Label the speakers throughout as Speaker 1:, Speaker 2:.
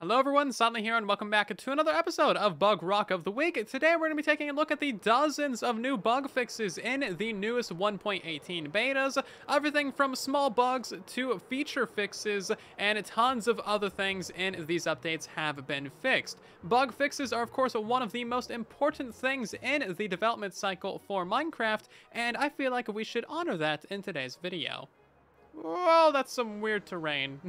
Speaker 1: Hello everyone, Silent here, and welcome back to another episode of Bugrock of the Week. Today we're going to be taking a look at the dozens of new bug fixes in the newest 1.18 betas. Everything from small bugs to feature fixes, and tons of other things in these updates have been fixed. Bug fixes are of course one of the most important things in the development cycle for Minecraft, and I feel like we should honor that in today's video. Whoa, that's some weird terrain.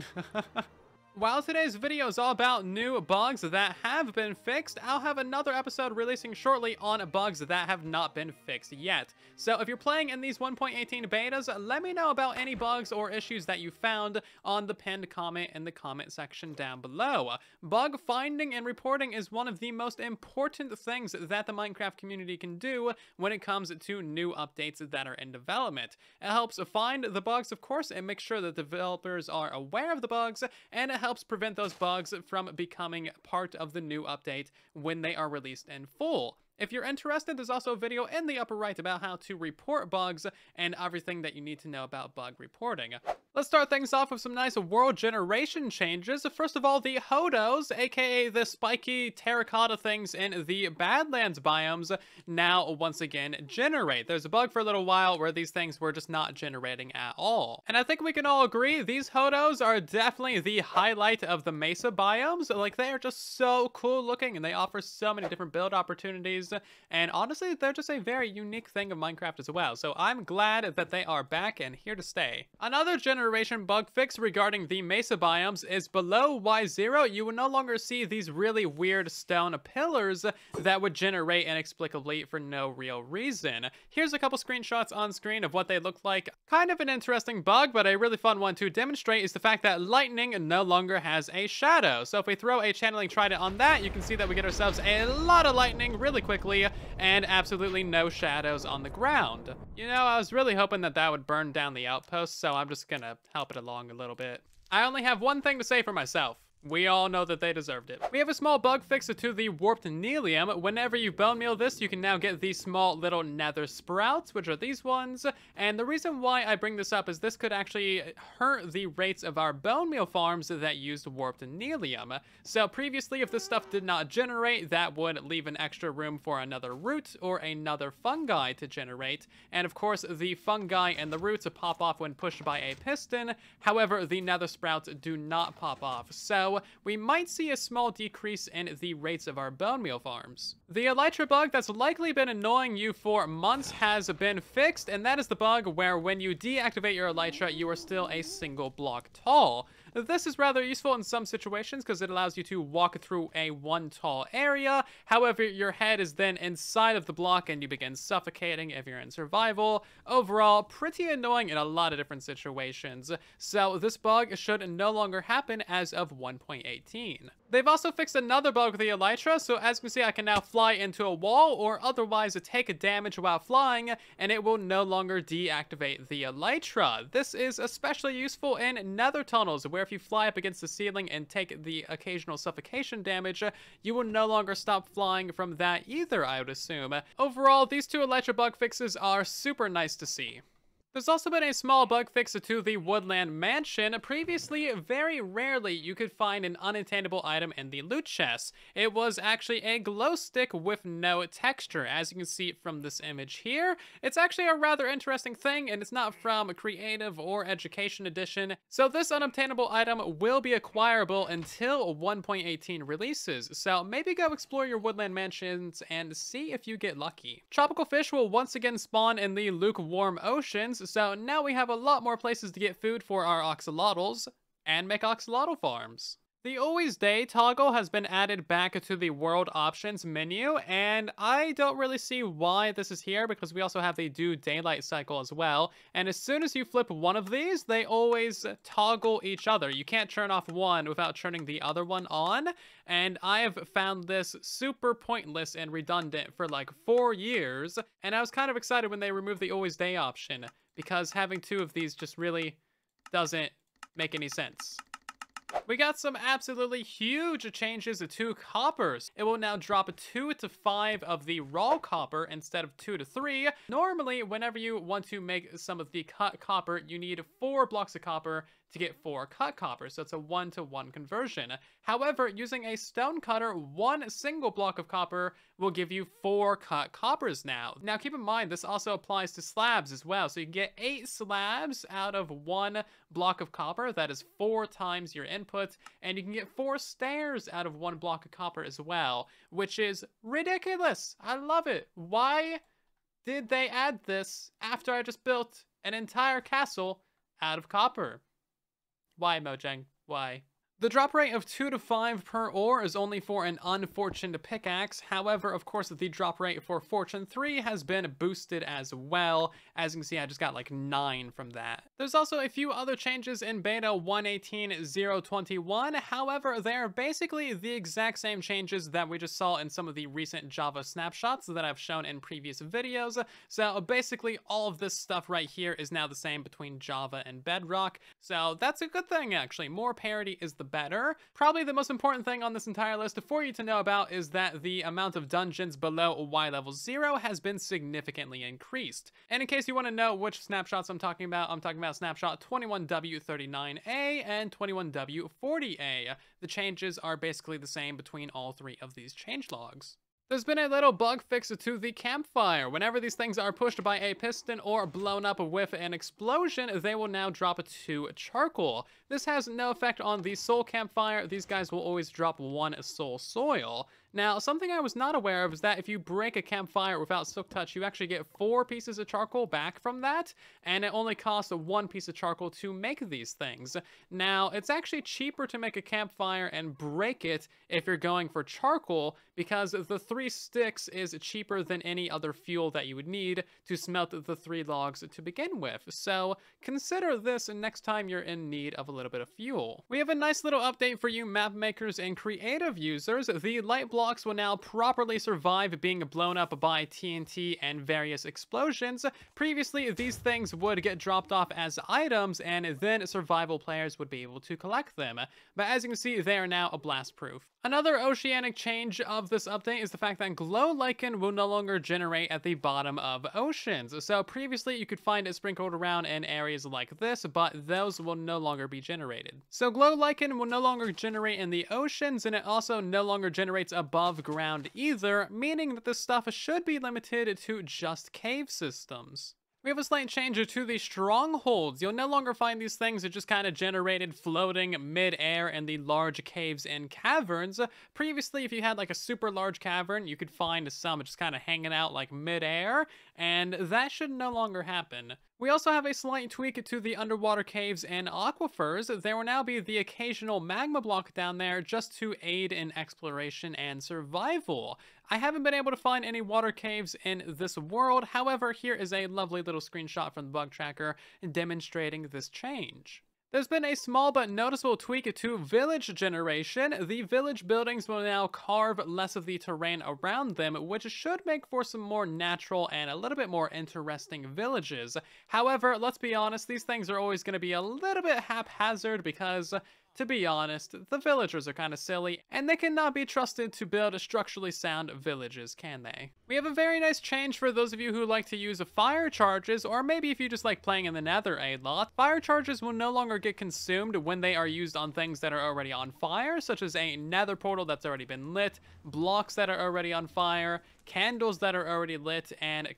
Speaker 1: While today's video is all about new bugs that have been fixed, I'll have another episode releasing shortly on bugs that have not been fixed yet. So if you're playing in these 1.18 betas, let me know about any bugs or issues that you found on the pinned comment in the comment section down below. Bug finding and reporting is one of the most important things that the Minecraft community can do when it comes to new updates that are in development. It helps find the bugs, of course, and make sure that developers are aware of the bugs, and it helps prevent those bugs from becoming part of the new update when they are released in full. If you're interested, there's also a video in the upper right about how to report bugs and everything that you need to know about bug reporting. Let's start things off with some nice world generation changes. First of all, the Hodos, aka the spiky terracotta things in the Badlands biomes, now once again generate. There's a bug for a little while where these things were just not generating at all. And I think we can all agree these Hodos are definitely the highlight of the Mesa biomes. Like, they are just so cool looking and they offer so many different build opportunities. And honestly, they're just a very unique thing of Minecraft as well. So I'm glad that they are back and here to stay. Another generation bug fix regarding the Mesa biomes is below Y0, you will no longer see these really weird stone pillars that would generate inexplicably for no real reason. Here's a couple screenshots on screen of what they look like. Kind of an interesting bug, but a really fun one to demonstrate is the fact that lightning no longer has a shadow. So if we throw a channeling trident on that, you can see that we get ourselves a lot of lightning really quickly and absolutely no shadows on the ground. You know, I was really hoping that that would burn down the outpost, so I'm just gonna help it along a little bit. I only have one thing to say for myself. We all know that they deserved it. We have a small bug fix to the warped Nelium. Whenever you bone meal this, you can now get these small little Nether Sprouts, which are these ones. And the reason why I bring this up is this could actually hurt the rates of our bone meal farms that used warped Nelium. So previously, if this stuff did not generate, that would leave an extra room for another root or another fungi to generate. And of course, the fungi and the roots pop off when pushed by a piston. However, the Nether Sprouts do not pop off. So we might see a small decrease in the rates of our bone meal farms. The Elytra bug that's likely been annoying you for months has been fixed, and that is the bug where when you deactivate your Elytra, you are still a single block tall. This is rather useful in some situations because it allows you to walk through a one tall area. However, your head is then inside of the block and you begin suffocating if you're in survival. Overall, pretty annoying in a lot of different situations. So this bug should no longer happen as of 1.18. They've also fixed another bug with the Elytra, so as you can see, I can now fly into a wall or otherwise take damage while flying, and it will no longer deactivate the Elytra. This is especially useful in nether tunnels, where if you fly up against the ceiling and take the occasional suffocation damage, you will no longer stop flying from that either, I would assume. Overall, these two Elytra bug fixes are super nice to see. There's also been a small bug fix to the Woodland Mansion. Previously, very rarely you could find an unattainable item in the loot chest. It was actually a glow stick with no texture, as you can see from this image here. It's actually a rather interesting thing, and it's not from Creative or Education Edition. So this unobtainable item will be acquirable until 1.18 releases. So maybe go explore your Woodland Mansions and see if you get lucky. Tropical fish will once again spawn in the lukewarm oceans. So now we have a lot more places to get food for our axolotls and make axolotl farms. The Always Day toggle has been added back to the world options menu, and I don't really see why this is here because we also have the do daylight cycle as well. And as soon as you flip one of these, they always toggle each other. You can't turn off one without turning the other one on. And I have found this super pointless and redundant for like 4 years. And I was kind of excited when they removed the Always Day option because having two of these just really doesn't make any sense. We got some absolutely huge changes to coppers. It will now drop 2 to 5 of the raw copper instead of 2 to 3. Normally, whenever you want to make some of the cut copper, you need 4 blocks of copper to get 4 cut copper, so it's a 1-to-1 conversion. However, using a stone cutter, 1 single block of copper will give you 4 cut coppers now. Now keep in mind, this also applies to slabs as well, so you can get 8 slabs out of 1 block of copper. That is 4 times your input, and you can get 4 stairs out of 1 block of copper as well, which is ridiculous. I love it. Why did they add this after I just built an entire castle out of copper? Why, Mojang? Why? The drop rate of 2 to 5 per ore is only for an unfortunate pickaxe. However, of course, the drop rate for Fortune 3 has been boosted as well. As you can see, I just got like 9 from that. There's also a few other changes in beta 1.18.0.21. However, they are basically the exact same changes that we just saw in some of the recent Java snapshots that I've shown in previous videos. So basically, all of this stuff right here is now the same between Java and Bedrock. So that's a good thing, actually. More parity is the better. Probably the most important thing on this entire list for you to know about is that the amount of dungeons below Y level 0 has been significantly increased. And in case you want to know which snapshots I'm talking about snapshot 21W39A and 21W40A. The changes are basically the same between all 3 of these changelogs. There's been a little bug fix to the campfire. Whenever these things are pushed by a piston or blown up with an explosion, they will now drop 2 charcoal. This has no effect on the soul campfire. These guys will always drop 1 soul soil. Now, something I was not aware of is that if you break a campfire without Silk Touch, you actually get 4 pieces of charcoal back from that, and it only costs 1 piece of charcoal to make these things. Now, it's actually cheaper to make a campfire and break it if you're going for charcoal, because the 3 sticks is cheaper than any other fuel that you would need to smelt the 3 logs to begin with. So, consider this next time you're in need of a little bit of fuel. We have a nice little update for you map makers and creative users. The light blocks will now properly survive being blown up by TNT and various explosions. Previously, these things would get dropped off as items, and then survival players would be able to collect them. But as you can see, they are now a blast proof. Another oceanic change of this update is the fact that glow lichen will no longer generate at the bottom of oceans. So previously you could find it sprinkled around in areas like this, but those will no longer be generated. So glow lichen will no longer generate in the oceans, and it also no longer generates above ground either, meaning that this stuff should be limited to just cave systems. We have a slight change to the strongholds. You'll no longer find these things that just kind of generated floating mid-air in the large caves and caverns. Previously, if you had like a super large cavern, you could find some just kind of hanging out like mid-air, and that should no longer happen. We also have a slight tweak to the underwater caves and aquifers. There will now be the occasional magma block down there just to aid in exploration and survival. I haven't been able to find any water caves in this world. However, here is a lovely little screenshot from the bug tracker demonstrating this change. There's been a small but noticeable tweak to village generation. The village buildings will now carve less of the terrain around them, which should make for some more natural and a little bit more interesting villages. However, let's be honest, these things are always going to be a little bit haphazard because, to be honest, the villagers are kind of silly, and they cannot be trusted to build structurally sound villages, can they? We have a very nice change for those of you who like to use fire charges, or maybe if you just like playing in the Nether a lot. Fire charges will no longer get consumed when they are used on things that are already on fire, such as a Nether portal that's already been lit, blocks that are already on fire, candles that are already lit, and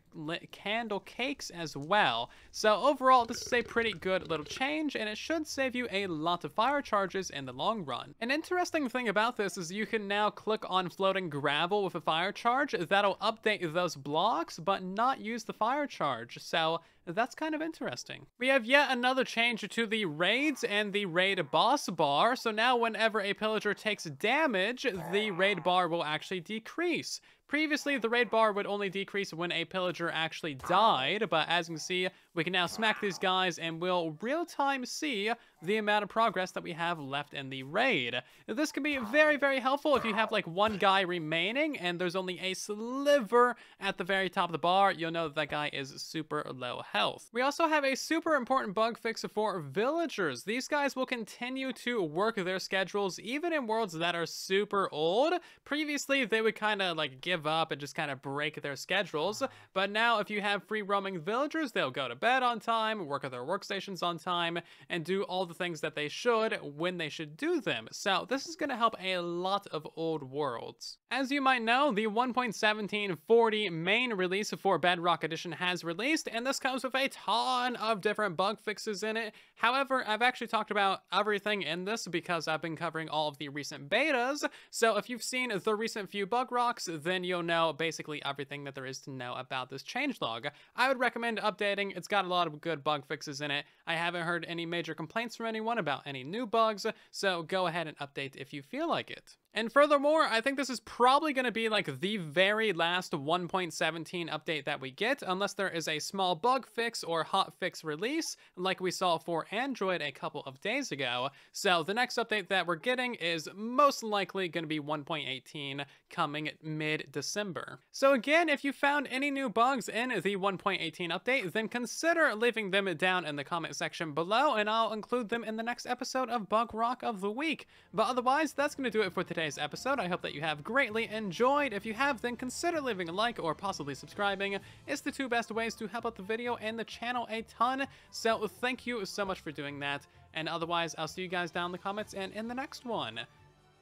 Speaker 1: candle cakes as well. So overall, this is a pretty good little change, and it should save you a lot of fire charges in the long run. An interesting thing about this is you can now click on floating gravel with a fire charge. That'll update those blocks, but not use the fire charge. So that's kind of interesting. We have yet another change to the raids and the raid boss bar. So now whenever a pillager takes damage, the raid bar will actually decrease. Previously, the raid bar would only decrease when a pillager actually died, but as you can see, we can now smack these guys and we'll real-time see the amount of progress that we have left in the raid. This can be very, very helpful if you have like one guy remaining and there's only a sliver at the very top of the bar. You'll know that guy is super low health. We also have a super important bug fix for villagers. These guys will continue to work their schedules even in worlds that are super old. Previously, they would kind of like give up and just kind of break their schedules. But now if you have free roaming villagers, they'll go to bed on time, work at their workstations on time, and do all the things that they should when they should do them. So this is going to help a lot of old worlds. As you might know, the 1.1740 main release for Bedrock Edition has released, and this comes with a ton of different bug fixes in it. However, I've actually talked about everything in this because I've been covering all of the recent betas. So if you've seen the recent few bug rocks, then you'll know basically everything that there is to know about this changelog. I would recommend updating. It's got a lot of good bug fixes in it. I haven't heard any major complaints from anyone about any new bugs, so go ahead and update if you feel like it. And furthermore, I think this is probably going to be like the very last 1.17 update that we get, unless there is a small bug fix or hot fix release, like we saw for Android a couple of days ago. So the next update that we're getting is most likely going to be 1.18 coming mid-December. So again, if you found any new bugs in the 1.18 update, then consider leaving them down in the comment section below, and I'll include them in the next episode of Bug Rock of the Week. But otherwise, that's going to do it for today's episode. I hope that you have greatly enjoyed. If you have, then consider leaving a like or possibly subscribing. It's the two best ways to help out the video and the channel a ton. So thank you so much for doing that. And otherwise, I'll see you guys down in the comments and in the next one.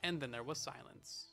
Speaker 1: And then there was silence.